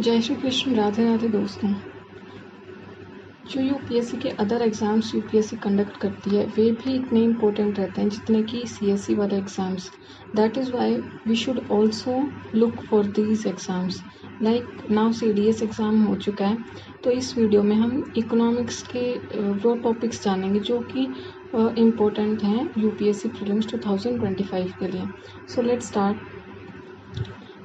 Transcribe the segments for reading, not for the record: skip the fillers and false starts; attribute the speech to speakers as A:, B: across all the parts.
A: जय श्री कृष्ण। राधे राधे दोस्तों। जो यूपीएससी के अदर एग्ज़ाम्स यूपीएससी कंडक्ट करती है वे भी इतने इम्पोर्टेंट रहते हैं जितने कि सीएससी वाले exams. That is why we should also look for these exams. Like now CDS exam हो चुका है, तो इस वीडियो में हम इकोनॉमिक्स के वो टॉपिक्स जानेंगे जो कि इम्पोर्टेंट हैं यूपीएससी प्रीलिम्स 2025 के लिए। So let's start.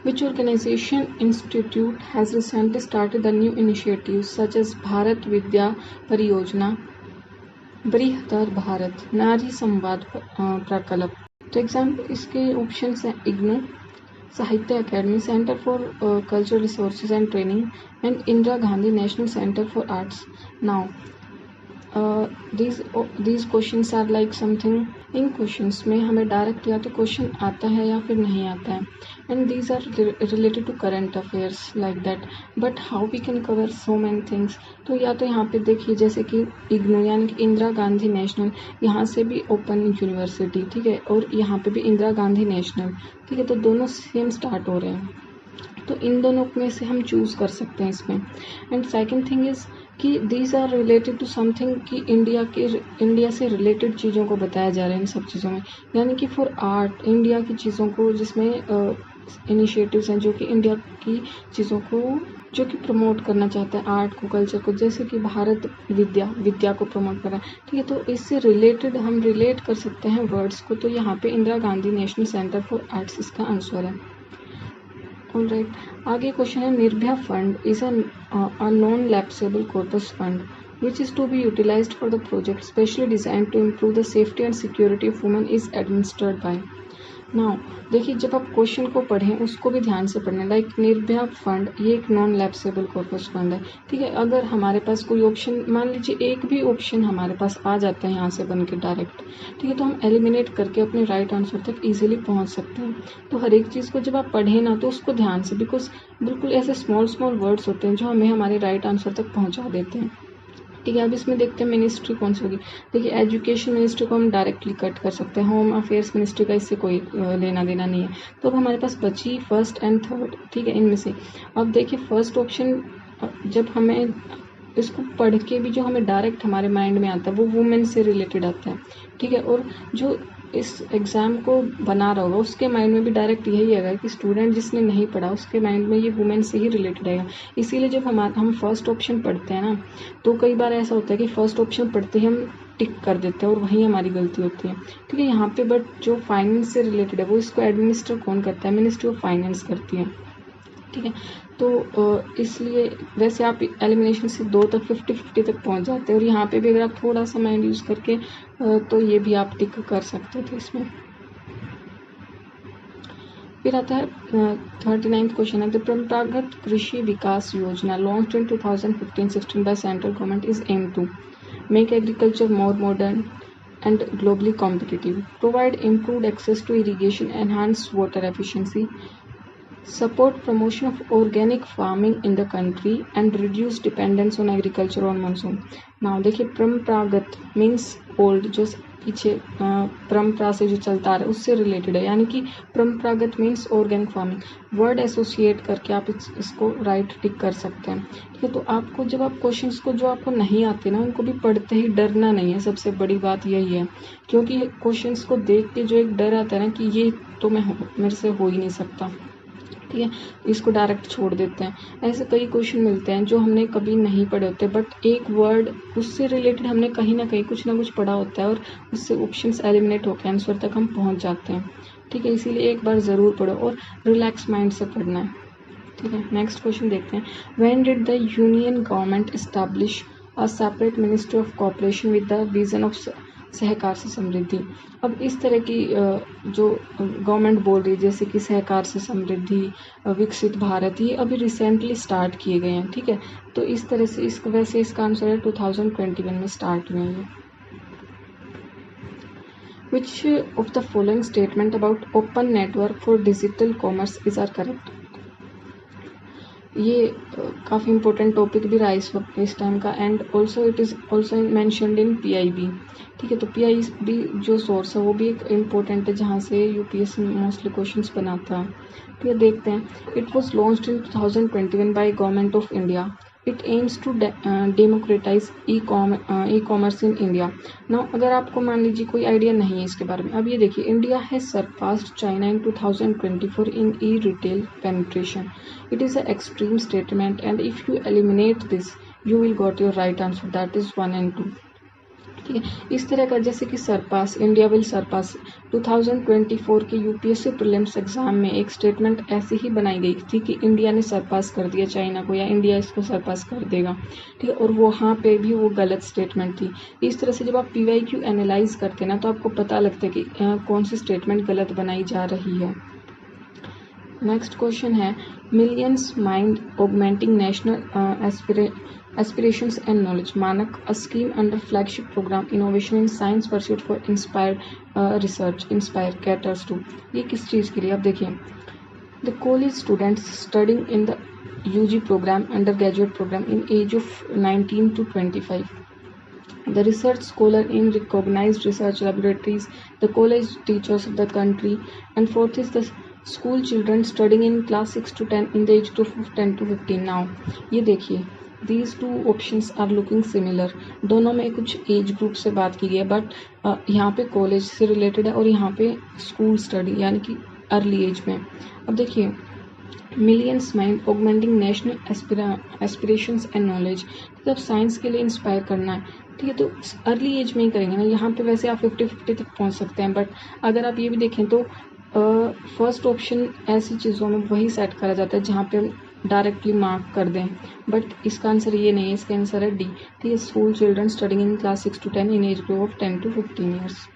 A: Which organization institute has recently started the new initiatives such as Bharat Vidya Pariyojana, बृहत्तर भारत, नारी संवाद प्रकल्प? तो एग्जाम्पल इसके ऑप्शन हैं इग्नू, साहित्य academy, centre for cultural resources and training and Indira Gandhi national centre for arts. Now these questions are like something, in questions में हमें डायरेक्ट या तो क्वेश्चन आता है या फिर नहीं आता है, and these are related to current affairs like that, but how we can cover so many things. तो या तो यहाँ पे देखिए जैसे कि इग्नू यानी कि इंदिरा गांधी नेशनल, यहाँ से भी ओपन यूनिवर्सिटी, ठीक है, और यहाँ पे भी इंदिरा गांधी नेशनल, ठीक है, तो दोनों सेम स्टार्ट हो रहे हैं, तो इन दोनों में से हम चूज़ कर सकते हैं इसमें। एंड सेकंड थिंग इज़ कि these are related to something कि इंडिया से रिलेटेड चीज़ों को बताया जा रहा है इन सब चीज़ों में, यानी कि फॉर आर्ट इंडिया की चीज़ों को, जिसमें इनिशिएटिव्स हैं जो कि इंडिया की चीज़ों को जो कि प्रमोट करना चाहते हैं, आर्ट को, कल्चर को, जैसे कि भारत विद्या को प्रमोट कर रहा है, ठीक है, तो इससे रिलेटेड हम रिलेट कर सकते हैं वर्ड्स को। तो यहाँ पे Indira Gandhi national centre for arts इसका आंसर है। ऑलराइट, आगे क्वेश्चन है Nirbhaya fund is a non lapsable corpus fund which is to be utilized for the project specially designed to improve the safety and security of women is administered by। Now देखिए, जब आप question को पढ़ें उसको भी ध्यान से पढ़ना। लाइक निर्भया फंड ये एक नॉन लैप्सेबल कॉर्पस फंड है, ठीक है। अगर हमारे पास कोई ऑप्शन, मान लीजिए एक भी ऑप्शन हमारे पास आ जाता है यहाँ से बन के डायरेक्ट, ठीक है, तो हम एलिमिनेट करके अपने राइट आंसर तक इजीली पहुँच सकते हैं। तो हर एक चीज़ को जब आप पढ़ें ना तो उसको ध्यान से, बिकॉज बिल्कुल ऐसे स्मॉल वर्ड्स होते हैं जो हमें हमारे राइट आंसर तक पहुँचा देते हैं, ठीक है। अब इसमें देखते हैं मिनिस्ट्री कौन सी होगी। देखिए, एजुकेशन मिनिस्ट्री को हम डायरेक्टली कट कर सकते हैं, होम अफेयर्स मिनिस्ट्री का इससे कोई लेना देना नहीं है, तो अब हमारे पास बची फर्स्ट एंड थर्ड, ठीक है, इनमें से। अब देखिए फर्स्ट ऑप्शन, जब हमें इसको पढ़ के भी जो हमें डायरेक्ट हमारे माइंड में आता है वो वुमेन से रिलेटेड आता है, ठीक है, और जो इस एग्ज़ाम को बना रहा होगा उसके माइंड में भी डायरेक्ट यही आएगा कि स्टूडेंट जिसने नहीं पढ़ा उसके माइंड में ये वुमेन से ही रिलेटेड आएगा। इसीलिए जब हम फर्स्ट ऑप्शन पढ़ते हैं ना, तो कई बार ऐसा होता है कि फर्स्ट ऑप्शन पढ़ते ही हम टिक कर देते हैं और वहीं हमारी गलती होती है, ठीक है। यहाँ पे बट जो फाइनेंस से रिलेटेड है वो इसको एडमिनिस्टर कौन करता है, मिनिस्ट्री ऑफ फाइनेंस करती है, ठीक है। तो इसलिए वैसे आप एलिमिनेशन से 2 तक 50-50 तक पहुंच जाते हैं, और यहाँ पे भी अगर आप थोड़ा सा माइंड यूज़ करके तो ये भी आप टिक कर सकते थे इसमें। फिर आता है 39th क्वेश्चन है, द परंपरागत Krishi Vikas Yojana launched in 2015-16 by central government is aim to make agriculture more modern and globally competitive, provide improved access to irrigation, enhance water efficiency, support promotion of organic farming in the country and reduce dependence on agriculture on monsoon। now देखिए, परंपरागत means old, जो पीछे परंपरा से जो चलता आ रहा है उससे रिलेटेड है, यानी कि परंपरागत means organic farming, word associate करके आप इसको राइट टिक कर सकते हैं, ठीक है। तो आपको जब आप क्वेश्चंस को जो आपको नहीं आते ना उनको भी पढ़ते ही डरना नहीं है, सबसे बड़ी बात यही है, क्योंकि क्वेश्चंस को देख के जो एक डर आता है ना कि ये तो मेरे से हो ही नहीं सकता, ठीक है, इसको डायरेक्ट छोड़ देते हैं। ऐसे कई क्वेश्चन मिलते हैं जो हमने कभी नहीं पढ़े होते, बट एक वर्ड उससे रिलेटेड हमने कहीं ना कहीं कुछ ना कुछ पढ़ा होता है और उससे ऑप्शंस एलिमिनेट होकर आंसर तक हम पहुंच जाते हैं, ठीक है। इसीलिए एक बार ज़रूर पढ़ो और रिलैक्स माइंड से पढ़ना है, ठीक है। नेक्स्ट क्वेश्चन देखते हैं, when did the union government establish a separate ministry of cooperation with the vision of सहकार से समृद्धि। अब इस तरह की जो गवर्नमेंट बोल रही है जैसे कि सहकार से समृद्धि, विकसित भारत, ये अभी रिसेंटली स्टार्ट किए गए हैं, ठीक है। तो इस तरह से वैसे इसका आंसर है 2021 में स्टार्ट हुए हैं। Which of the following statement about open network for digital commerce is are correct? ये काफ़ी इंपॉर्टेंट टॉपिक भी रहा इस टाइम का, and also it is also mentioned in PIB। ठीक है, तो PIB जो सोर्स है वो भी एक इम्पोर्टेंट है जहाँ से UPSC मोस्टली क्वेश्चंस बनाता है। ठीक है, देखते हैं। It was launched in 2021 by government of India. It aims to democratize e-commerce in India. Now अगर आपको मान लीजिए कोई आइडिया नहीं है इसके बारे में, अब ये देखिए, India has surpassed China in 2024 in E retail penetration. It is an extreme statement, and if you eliminate this, you will got your right answer, that is 1 and 2। ठीक है, इस तरह का जैसे कि सरपास, इंडिया विल सरपास 2024 के UPSC प्रीलिम्स एग्जाम में एक स्टेटमेंट ऐसी ही बनाई गई थी कि इंडिया ने सरपास कर दिया चाइना को, या इंडिया इसको सरपास कर देगा। ठीक है, और वहाँ पे भी वो गलत स्टेटमेंट थी। इस तरह से जब आप PYQ एनालाइज करते हैं ना, तो आपको पता लगता है कि कौन सी स्टेटमेंट गलत बनाई जा रही है। नेक्स्ट क्वेश्चन है, millions mind augmenting national aspirations and knowledge मानक, a scheme under flagship program innovation in science pursuit for inspired research inspire caters to। ये किस चीज़ के लिए, आप देखिए, the college students studying in the UG program undergraduate program in age of 19 to 25, the research scholar in recognized research laboratories, the college teachers of the country, and fourth is the school children studying in class 6 to 10 in the age group of 10 to 15। now ये देखिए, these two options are looking similar। दोनों में कुछ age group से बात की गई है, बट यहाँ पे कॉलेज से रिलेटेड है और यहाँ पे स्कूल स्टडी यानी कि अर्ली एज में। अब देखिए, millions mind augmenting national aspirations and knowledge, जब साइंस के लिए इंस्पायर करना है, ठीक है, तो अर्ली एज में ही करेंगे ना। यहाँ पे वैसे आप 50-50 तक पहुँच सकते हैं, बट अगर आप ये भी देखें तो फर्स्ट ऑप्शन ऐसी चीज़ों में वही सेट करा जाता है जहाँ पे हम डायरेक्टली मार्क कर दें, बट इसका आंसर ये नहीं है, इसका आंसर है डी। ठीक है, school children studying in class 6 to 10 in age group of 10 to 15 years.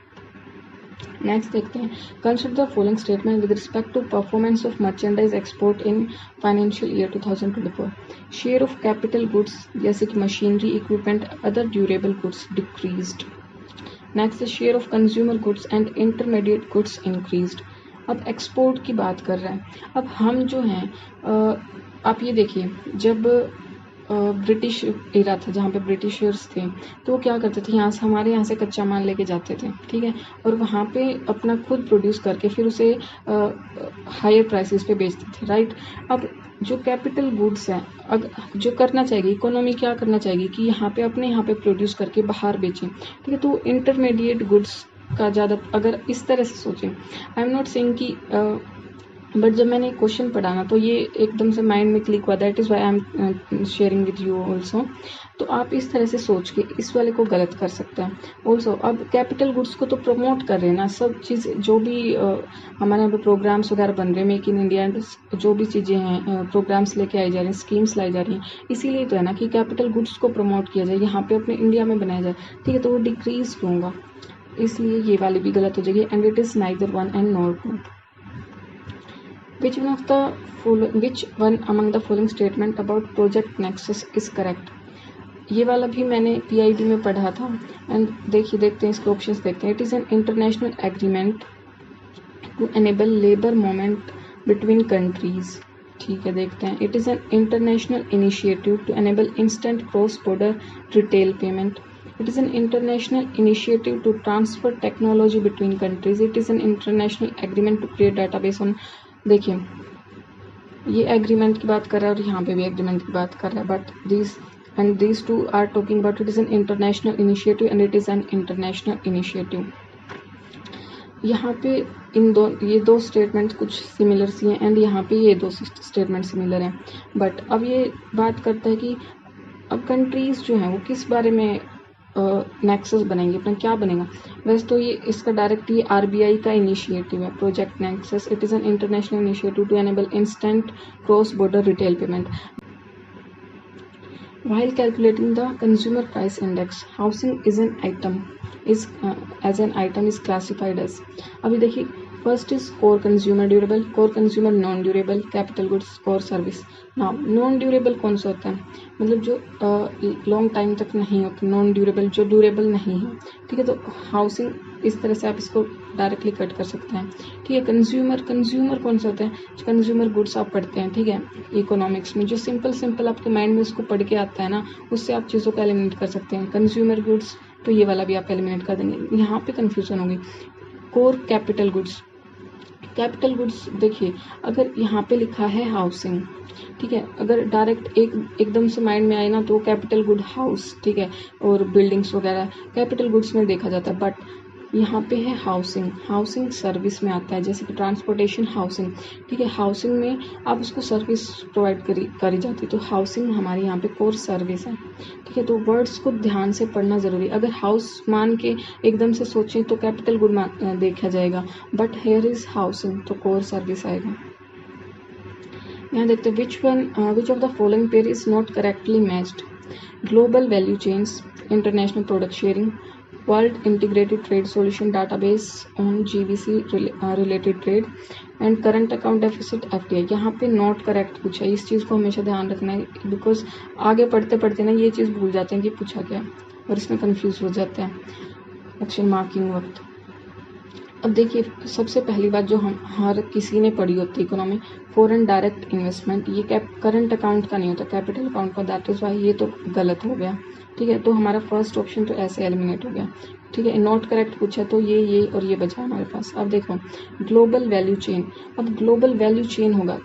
A: Next देखते हैं, consider the following statement with respect to performance of merchandise export in financial year 2024। Share of capital goods जैसे कि machinery, equipment, other durable goods decreased. Next, share of consumer goods and intermediate goods increased. अब export की बात कर रहे हैं। अब हम जो हैं, आप ये देखिए, जब ब्रिटिश एरा था जहाँ पे ब्रिटिशर्स थे, तो वो क्या करते थे, हमारे यहाँ से कच्चा माल लेके जाते थे। ठीक है, और वहाँ पे अपना खुद प्रोड्यूस करके फिर उसे हायर प्राइसेस पे बेचते थे। राइट, अब जो कैपिटल गुड्स हैं, जो करना चाहिए इकोनॉमी, क्या करना चाहिए कि यहाँ पे अपने यहाँ पे प्रोड्यूस करके बाहर बेचें। ठीक है, तो इंटरमीडिएट गुड्स का ज़्यादा, अगर इस तरह से सोचें, आई एम नॉट सेइंग कि बट जब मैंने क्वेश्चन पढ़ा ना, तो ये एकदम से माइंड में क्लिक हुआ, that is why I am sharing with you also. तो आप इस तरह से सोच के इस वाले को गलत कर सकते हैं ऑल्सो। अब कैपिटल गुड्स को तो प्रमोट कर रहे हैं ना, सब चीज़ जो भी हमारे यहाँ पे प्रोग्राम्स वगैरह बन रहे हैं, मेक इन इंडिया, जो भी चीज़ें हैं, प्रोग्राम्स लेके आई जा रही हैं, स्कीम्स लाई जा रही हैं, इसीलिए तो है ना कि कैपिटल गुड्स को प्रमोट किया जाए, यहाँ पे अपने इंडिया में बनाया जाए। ठीक है, तो वो डिक्रीज क्यों होगा, इसलिए ये वाली भी गलत हो जाएगी, and it is neither one and nor two. Which one among the following statement about Project Nexus is correct? ये वाला भी मैंने PIB में पढ़ा था, एंड देखते हैं इसके ऑप्शंस देखते हैं। It is an international agreement to enable labour movement between countries. ठीक है, देखते हैं। It is an international initiative to enable instant cross border retail payment. It is an international initiative to transfer technology between countries. It is an international agreement to create database on। देखिए, ये agreement की बात कर रहा है और यहाँ पे भी एग्रीमेंट की बात कर रहा है, but these two are talking about it is an international initiative and it is an international initiative। यहाँ पे ये दो स्टेटमेंट कुछ सिमिलर सी हैं, एंड यहाँ पे ये दो स्टेटमेंट सिमिलर हैं, बट अब ये बात करता है कि अब कंट्रीज जो हैं वो किस बारे में नेक्सस बनाएंगे, अपना क्या बनेगा। वैसे तो ये इसका डायरेक्ट ये RBI का इनिशिएटिव है, project Nexus. It is an international initiative to enable instant cross border retail payment. While calculating the consumer price index, housing is an item is classified as। अभी देखिए, first is core consumer durable, core consumer non durable, capital goods, core service. Now non durable कौन सा होता है, मतलब जो long time तक नहीं होता, नॉन ड्यूरेबल जो ड्यूरेबल नहीं है, ठीक है। तो हाउसिंग, इस तरह से आप इसको डायरेक्टली कट कर सकते हैं, ठीक है। कंज्यूमर, कंज्यूमर कौन सा होता है, जो कंज्यूमर गुड्स आप पढ़ते हैं, ठीक है, इकोनॉमिक्स में, जो सिंपल आपके माइंड में उसको पढ़ के आता है ना, उससे आप चीज़ों को एलिमिनेट कर सकते हैं। कंज्यूमर गुड्स, तो ये वाला भी आप एलिमिनेट कर देंगे, यहाँ पे कंफ्यूजन होगी। Core capital goods, capital goods देखिए, अगर यहाँ पे लिखा है हाउसिंग, ठीक है, अगर डायरेक्ट एकदम से माइंड में आए ना तो कैपिटल गुड हाउस, ठीक है, और बिल्डिंग्स वगैरह कैपिटल गुड्स में देखा जाता है। बट यहाँ पे है हाउसिंग, हाउसिंग सर्विस में आता है, जैसे कि ट्रांसपोर्टेशन हाउसिंग, ठीक है। हाउसिंग में आप उसको सर्विस प्रोवाइड करी जाती है, तो हाउसिंग हमारे यहाँ पे कोर सर्विस है, ठीक है। तो वर्ड्स को ध्यान से पढ़ना जरूरी, अगर हाउस मान के एकदम से सोचें तो कैपिटल गुड देखा जाएगा, बट हेयर इज हाउसिंग, तो कोर सर्विस आएगा। यहाँ देखते हैं which of the following pair is not correctly matched, global value chains, international product sharing, world integrated trade solution database on GVC related trade, and current account deficit FDI. यहाँ पे not correct पूछा है, इस चीज़ को हमेशा ध्यान रखना है, बिकॉज आगे पढ़ते पढ़ते ना ये चीज़ भूल जाते हैं कि पूछा क्या है, और इसमें कंफ्यूज हो जाते हैं ऑप्शन मार्किंग वक्त। अब देखिए, सबसे पहली बात जो हम हर किसी ने पढ़ी होती है इकोनॉमी, फॉरेन डायरेक्ट इन्वेस्टमेंट, ये करंट अकाउंट का नहीं होता, कैपिटल अकाउंट का, दैट इज वाई ये तो गलत हो गया, ठीक है। तो हमारा फर्स्ट ऑप्शन तो ऐसे एलिमिनेट हो गया, ठीक है। नॉट करेक्ट पूछा तो ये और ये बचा हमारे पास। अब देखो ग्लोबल वैल्यू चेन, अब ग्लोबल वैल्यू चेन होगा,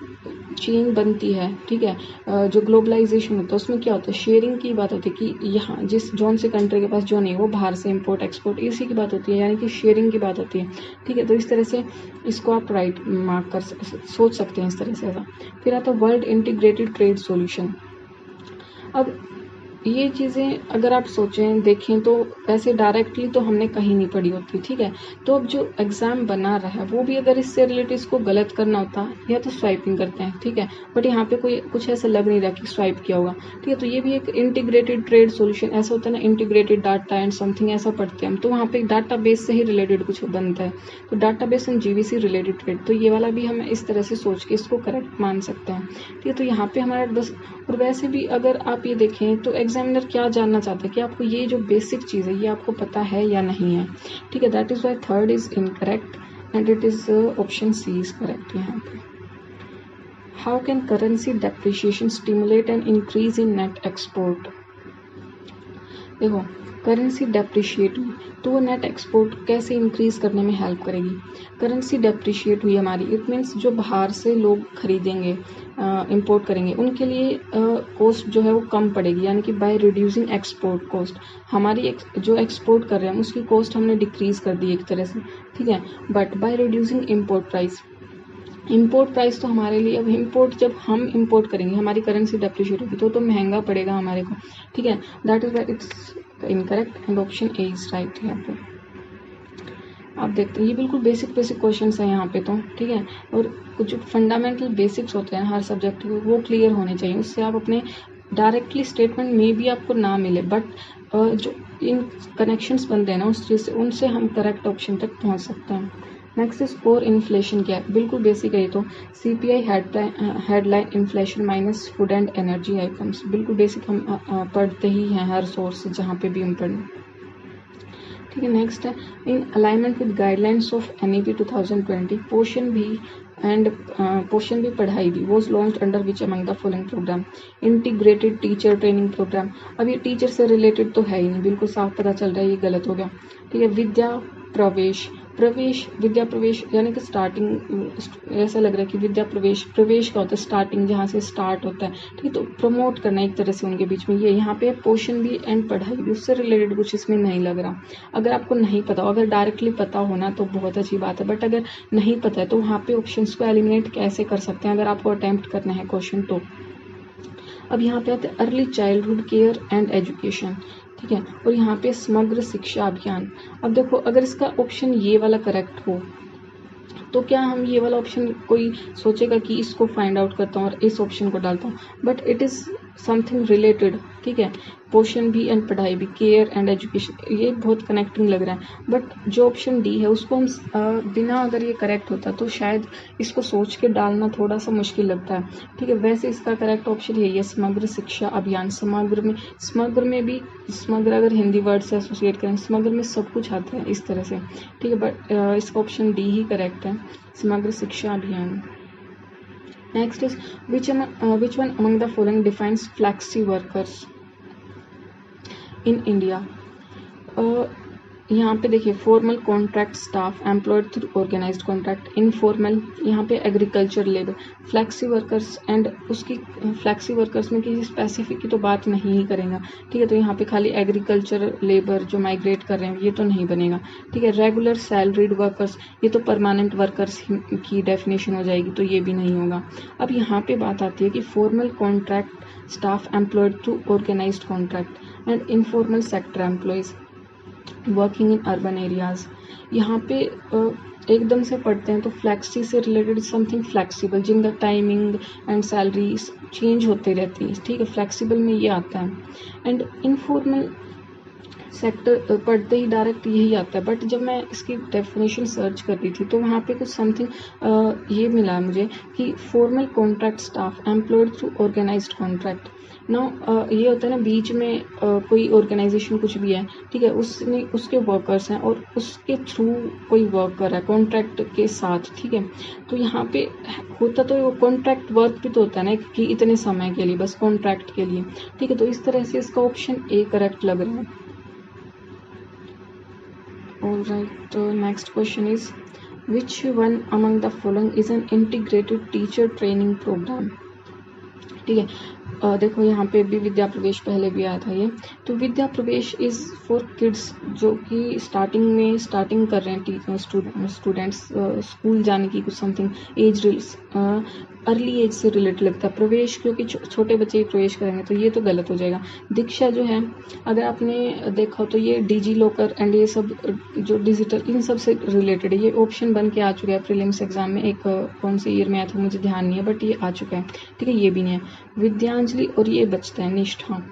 A: चेन बनती है, ठीक है। जो ग्लोबलाइजेशन होता है उसमें क्या होता है, शेयरिंग की बात होती है कि यहाँ जिस जौन से कंट्री के पास जो नहीं है वो बाहर से इंपोर्ट एक्सपोर्ट, इसी की बात होती है, यानी कि शेयरिंग की बात होती है, ठीक है। तो इस तरह से इसको आप राइट मार्क कर सोच सकते हैं इस तरह से ऐसा। फिर आता है वर्ल्ड इंटीग्रेटेड ट्रेड सॉल्यूशन। अब ये चीज़ें अगर आप सोचें देखें तो वैसे डायरेक्टली तो हमने कहीं नहीं पढ़ी होती, ठीक है। तो अब जो एग्ज़ाम बना रहा है वो भी अगर इससे रिलेटेड इसको गलत करना होता या तो स्वाइपिंग करते हैं, ठीक है, बट यहाँ पे कोई कुछ ऐसा लग नहीं रहा कि स्वाइप किया होगा, ठीक है। तो ये भी एक इंटीग्रेटेड ट्रेड सोल्यूशन ऐसा होता है ना, इंटीग्रेटेड डाटा एंड समथिंग ऐसा पढ़ते हैं हम, तो वहाँ पे डाटा बेस से ही रिलेटेड कुछ बनता है, तो data base and GVC related trade, तो ये वाला भी हम इस तरह से सोच के इसको करेक्ट मान सकते हैं, ठीक है। तो यहाँ पे हमारा बस, और वैसे भी अगर आप ये देखें तो एग्जामिनर क्या जानना चाहता है कि आपको ये जो बेसिक चीज़ है ये आपको पता है या नहीं है, ठीक है। That is why third is incorrect and it is option C is correct यहाँ पे। How can currency depreciation stimulate and increase in net export. देखो करेंसी डेप्रिशिएट हुई तो वो नेट एक्सपोर्ट कैसे इंक्रीज करने में हेल्प करेगी। करेंसी डेप्रिशिएट हुई हमारी, इट मीन्स जो बाहर से लोग खरीदेंगे, इंपोर्ट करेंगे, उनके लिए कॉस्ट जो है वो कम पड़ेगी, यानी कि बाय रिड्यूसिंग एक्सपोर्ट कॉस्ट, हमारी जो एक्सपोर्ट कर रहे हैं उसकी कॉस्ट हमने डिक्रीज कर दी एक तरह से, ठीक है। But by reducing import price, import price तो हमारे लिए, अब इंपोर्ट जब हम इंपोर्ट करेंगे हमारी करेंसी डेप्रिशिएट होगी तो महंगा पड़ेगा हमारे को, ठीक है। That is why it's incorrect and option A is right. यहाँ पे आप देखते हैं ये बिल्कुल बेसिक क्वेश्चंस हैं यहाँ पे तो, ठीक है। और कुछ फंडामेंटल बेसिक्स होते हैं हर सब्जेक्ट के वो क्लियर होने चाहिए, उससे आप अपने डायरेक्टली स्टेटमेंट में भी आपको ना मिले, बट जो इन कनेक्शंस बनते हैं ना उस चीज़ से, उनसे हम करेक्ट ऑप्शन तक पहुँच सकते हैं। नेक्स्ट इज कोर इन्फ्लेशन क्या है, बिल्कुल बेसिक है ये तो, CPI headline inflation minus food and energy items, बिल्कुल बेसिक हम पढ़ते ही हैं हर सोर्स से जहाँ पे भी हम पढ़ें, ठीक है। नेक्स्ट है in alignment with guidelines of NEP 2020 portion भी पढ़ाई भी was launch under which among the following program, integrated teacher training program. अब ये टीचर से रिलेटेड तो है ही नहीं, बिल्कुल साफ पता चल रहा है ये गलत हो गया, ठीक है। विद्या प्रवेश यानी कि स्टार्टिंग, ऐसा लग रहा है कि विद्या प्रवेश का होता है स्टार्टिंग, जहाँ से स्टार्ट होता है, ठीक है। तो प्रमोट करना एक तरह से उनके बीच में, ये यहाँ पे पोर्शन भी एंड पढ़ाई भी, उससे रिलेटेड कुछ इसमें नहीं लग रहा। अगर आपको नहीं पता हो, अगर डायरेक्टली पता हो ना तो बहुत अच्छी बात है, बट अगर नहीं पता है तो वहाँ पे ऑप्शंस को एलिमिनेट कैसे कर सकते हैं अगर आपको अटेम्प्ट करना है क्वेश्चन तो। अब यहाँ पे आते हैं early childhood care and education, ठीक है, और यहाँ पे समग्र शिक्षा अभियान। अब देखो अगर इसका ऑप्शन ये वाला करेक्ट हो तो क्या हम ये वाला ऑप्शन कोई सोचेगा कि इसको फाइंड आउट करता हूँ और इस ऑप्शन को डालता हूँ, but it is something related, ठीक है, पोषण भी एंड पढ़ाई भी, केयर एंड एजुकेशन, ये बहुत कनेक्टिंग लग रहा है। बट जो ऑप्शन डी है उसको हम बिना, अगर ये करेक्ट होता तो शायद इसको सोच के डालना थोड़ा सा मुश्किल लगता है, ठीक है। वैसे इसका करेक्ट ऑप्शन यही है, समग्र शिक्षा अभियान। समग्र में भी, समग्र अगर हिंदी वर्ड से एसोसिएट करें, समग्र में सब कुछ आता है इस तरह से, ठीक है। बट इसका ऑप्शन डी ही करेक्ट है, समग्र शिक्षा अभियान। Next is which one among the following defines flexi workers in India? यहाँ पे देखिए, formal contract staff employed through organised contract, informal यहाँ पे agriculture labour, flexi workers and उसकी फ्लैक्सी वर्कर्स में किसी स्पेसिफिक की तो बात नहीं ही करेगा, ठीक है। तो यहाँ पे खाली एग्रीकल्चर लेबर जो माइग्रेट कर रहे हैं ये तो नहीं बनेगा, ठीक है। रेगुलर सैलरीड वर्कर्स, ये तो परमानेंट वर्कर्स की डेफिनेशन हो जाएगी, तो ये भी नहीं होगा। अब यहाँ पे बात आती है कि formal contract staff employed through organised contract and informal sector employees working in urban areas. यहाँ पे एकदम से पढ़ते हैं तो फ्लैक्सी से रिलेटेड समथिंग फ्लैक्सीबल, जिनका टाइमिंग एंड सैलरी चेंज होते रहती है, ठीक है, फ्लैक्सीबल में ये आता है। एंड इनफॉर्मल सेक्टर पढ़ते ही डायरेक्ट यही आता है, बट जब मैं इसकी डेफिनेशन सर्च कर रही थी तो वहाँ पे कुछ समथिंग ये मिला मुझे कि formal contract staff employed through organised contract. ना ये होता है ना, बीच में कोई ऑर्गेनाइजेशन कुछ भी है, ठीक है, उसके वर्कर्स हैं और उसके थ्रू कोई वर्क कर रहा है कॉन्ट्रैक्ट के साथ, ठीक है। तो यहाँ पे होता तो वो कॉन्ट्रैक्ट वर्क भी तो होता है ना कि इतने समय के लिए, बस कॉन्ट्रैक्ट के लिए, ठीक है। तो इस तरह से इसका ऑप्शन ए करेक्ट लग रहा है। Alright, next question is which one among the following is an integrated teacher training program? ठीक है, देखो यहाँ पे भी विद्या प्रवेश पहले भी आया था ये। तो विद्या प्रवेश इज़ फॉर किड्स जो कि स्टार्टिंग कर रहे हैं, स्टूडेंट्स स्कूल जाने की कुछ समथिंग एज अर्ली एज से रिलेटेड लगता है। प्रवेश क्योंकि छोटे बच्चे ही प्रवेश करेंगे तो ये तो गलत हो जाएगा। दीक्षा जो है, अगर आपने देखा हो तो ये डिजी लॉकर एंड ये सब जो डिजिटल, इन सब से रिलेटेड है। ये ऑप्शन बन के आ चुका है प्रीलिम्स एग्जाम में, एक कौन से ईयर में आया था मुझे ध्यान नहीं है, बट ये आ चुका है, ठीक है। ये भी नहीं है विद्यांजलि, और ये बचता है निष्ठा।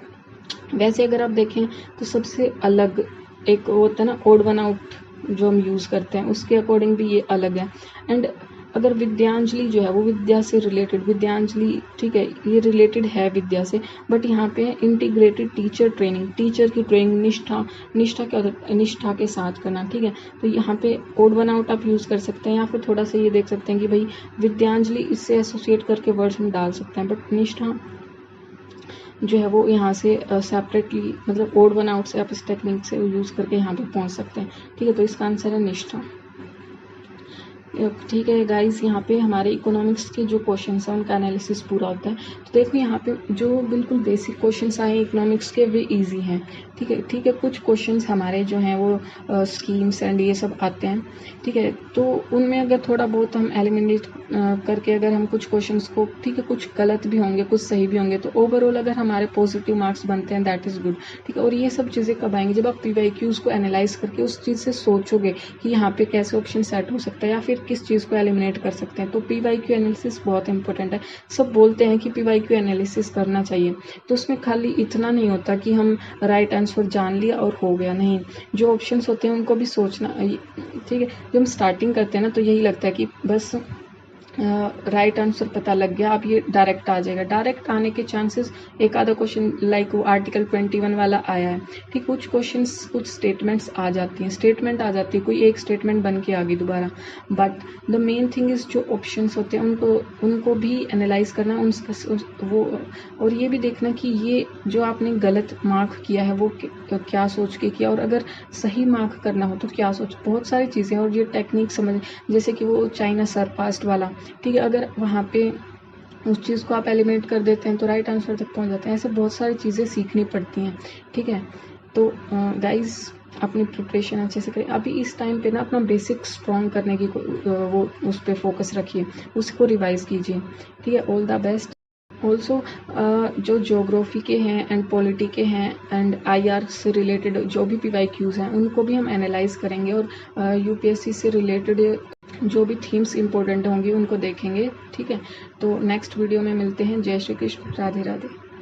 A: वैसे अगर आप देखें तो सबसे अलग एक होता है ना ओड वन आउट जो हम यूज़ करते हैं, उसके अकॉर्डिंग भी ये अलग है। एंड अगर विद्यांजलि जो है वो विद्या से रिलेटेड, विद्यांजलि ठीक है ये रिलेटेड है विद्या से, बट यहाँ पे इंटीग्रेटेड टीचर ट्रेनिंग, टीचर की ट्रेनिंग, निष्ठा क्या होता है, निष्ठा के साथ करना, ठीक है। तो यहाँ पे ओड वन आउट आप यूज़ कर सकते हैं, या फिर थोड़ा सा ये देख सकते हैं कि भाई विद्यांजलि इससे एसोसिएट करके वर्ड्स में डाल सकते हैं, बट निष्ठा जो है वो यहाँ से सेपरेटली, मतलब ओड वन आउट से आप इस टेक्निक से यूज़ करके यहाँ पे पहुँच सकते हैं, ठीक है। तो इसका आंसर है निष्ठा, ठीक है गाइस। यहाँ पे हमारे इकोनॉमिक्स के जो क्वेश्चंस हैं उनका एनालिसिस पूरा होता है। तो देखो यहाँ पे जो बिल्कुल बेसिक क्वेश्चंस आए इकोनॉमिक्स के वे इजी हैं, ठीक है। कुछ क्वेश्चंस हमारे जो हैं वो स्कीम्स एंड ये सब आते हैं, ठीक है। तो उनमें अगर थोड़ा बहुत हम एलिमिनेट करके अगर हम कुछ क्वेश्चंस को, ठीक है, कुछ गलत भी होंगे कुछ सही भी होंगे, तो ओवरऑल अगर हमारे पॉजिटिव मार्क्स बनते हैं दैट इज़ गुड, ठीक है। और ये सब चीज़ें कब आएंगी, जब आप PYQs को एनालाइज करके उस चीज़ से सोचोगे कि यहाँ पे कैसे ऑप्शन सेट हो सकता है या फिर किस चीज़ को एलिमिनेट कर सकते हैं। तो PYQ एनालिसिस बहुत इंपॉर्टेंट है। सब बोलते हैं कि PYQ एनालिसिस करना चाहिए, तो उसमें खाली इतना नहीं होता कि हम राइट आंसर जान लिया और हो गया, नहीं, जो ऑप्शंस होते हैं उनको भी सोचना, ठीक है। जब हम स्टार्टिंग करते हैं ना तो यही लगता है कि बस राइट आंसर पता लग गया, अब ये डायरेक्ट आ जाएगा। डायरेक्ट आने के चांसेस, एक आधा क्वेश्चन लाइक वो आर्टिकल 21 वाला आया है, ठीक, कुछ क्वेश्चंस कुछ स्टेटमेंट्स आ जाती हैं, स्टेटमेंट आ जाती है, कोई एक स्टेटमेंट बन के आ गई दोबारा, but the main thing is जो ऑप्शंस होते हैं उनको भी एनालाइज करना, वो और ये भी देखना कि ये जो आपने गलत मार्क किया है वो क्या सोच के किया, और अगर सही मार्क करना हो तो क्या सोच, बहुत सारी चीज़ें। और ये टेक्निक समझ, जैसे कि वो चाइना सरपास्ट वाला, ठीक है, अगर वहाँ पे उस चीज़ को आप एलिमिनेट कर देते हैं तो राइट आंसर तक पहुँच जाते हैं। ऐसे बहुत सारी चीज़ें सीखनी पड़ती हैं, ठीक है। तो गाइस अपनी प्रिपरेशन अच्छे से करें। अभी इस टाइम पे ना अपना बेसिक स्ट्रॉन्ग करने की वो उस पर फोकस रखिए, उसको रिवाइज कीजिए, ठीक है। All the best. ऑल्सो जो ज्योग्राफी के हैं एंड पॉलिटी के हैं एंड IR से रिलेटेड जो भी PYQs हैं उनको भी हम एनालाइज करेंगे, और UPSC से रिलेटेड जो भी थीम्स इंपॉर्टेंट होंगी उनको देखेंगे, ठीक है। तो नेक्स्ट वीडियो में मिलते हैं। जय श्री कृष्ण, राधे राधे।